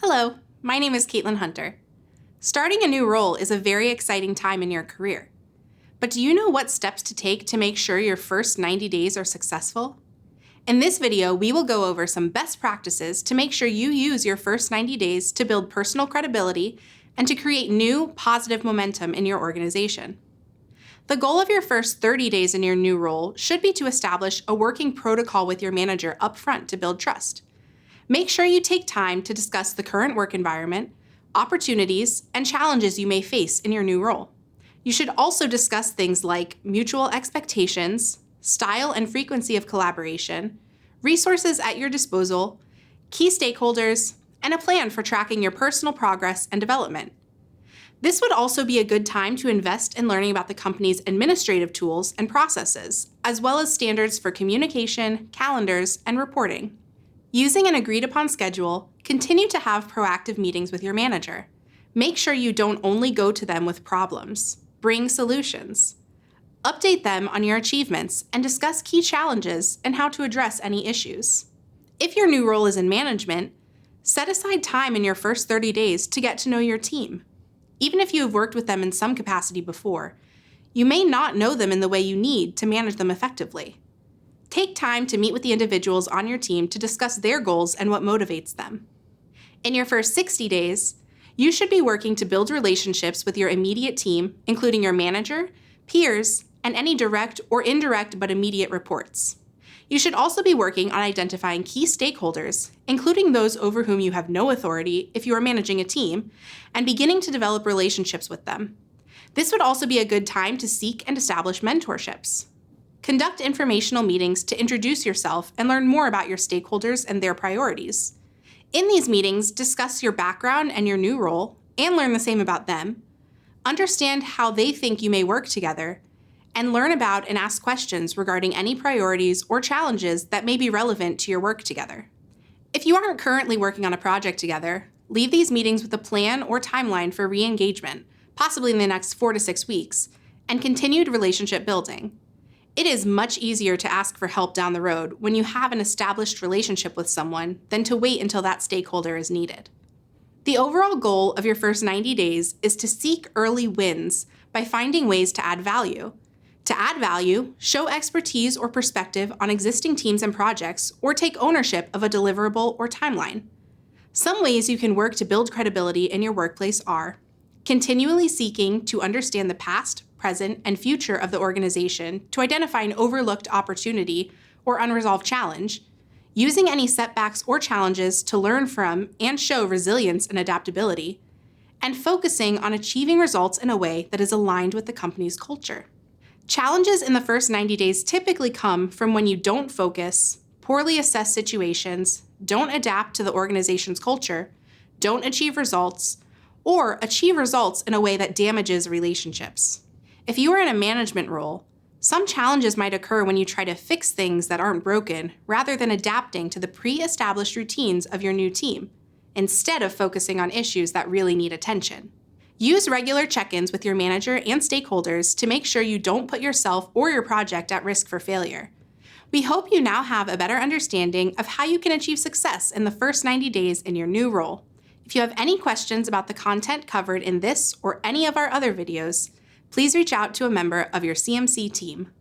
Hello, my name is Caitlin Hunter. Starting a new role is a very exciting time in your career. But do you know what steps to take to make sure your first 90 days are successful? In this video, we will go over some best practices to make sure you use your first 90 days to build personal credibility and to create new, positive momentum in your organization. The goal of your first 30 days in your new role should be to establish a working protocol with your manager upfront to build trust. Make sure you take time to discuss the current work environment, opportunities, and challenges you may face in your new role. You should also discuss things like mutual expectations, style and frequency of collaboration, resources at your disposal, key stakeholders, and a plan for tracking your personal progress and development. This would also be a good time to invest in learning about the company's administrative tools and processes, as well as standards for communication, calendars, and reporting. Using an agreed-upon schedule, continue to have proactive meetings with your manager. Make sure you don't only go to them with problems. Bring solutions. Update them on your achievements and discuss key challenges and how to address any issues. If your new role is in management, set aside time in your first 30 days to get to know your team. Even if you have worked with them in some capacity before, you may not know them in the way you need to manage them effectively. Take time to meet with the individuals on your team to discuss their goals and what motivates them. In your first 60 days, you should be working to build relationships with your immediate team, including your manager, peers, and any direct or indirect but immediate reports. You should also be working on identifying key stakeholders, including those over whom you have no authority if you are managing a team, and beginning to develop relationships with them. This would also be a good time to seek and establish mentorships. Conduct informational meetings to introduce yourself and learn more about your stakeholders and their priorities. In these meetings, discuss your background and your new role, and learn the same about them. Understand how they think you may work together, and learn about and ask questions regarding any priorities or challenges that may be relevant to your work together. If you aren't currently working on a project together, leave these meetings with a plan or timeline for re-engagement, possibly in the next 4 to 6 weeks, and continued relationship building. It is much easier to ask for help down the road when you have an established relationship with someone than to wait until that stakeholder is needed. The overall goal of your first 90 days is to seek early wins by finding ways to add value. To add value, show expertise or perspective on existing teams and projects, or take ownership of a deliverable or timeline. Some ways you can work to build credibility in your workplace are continually seeking to understand the past, present, and future of the organization to identify an overlooked opportunity or unresolved challenge, using any setbacks or challenges to learn from and show resilience and adaptability, and focusing on achieving results in a way that is aligned with the company's culture. Challenges in the first 90 days typically come from when you don't focus, poorly assess situations, don't adapt to the organization's culture, don't achieve results, or achieve results in a way that damages relationships. If you are in a management role, some challenges might occur when you try to fix things that aren't broken rather than adapting to the pre-established routines of your new team, instead of focusing on issues that really need attention. Use regular check-ins with your manager and stakeholders to make sure you don't put yourself or your project at risk for failure. We hope you now have a better understanding of how you can achieve success in the first 90 days in your new role. If you have any questions about the content covered in this or any of our other videos, please reach out to a member of your CMC team.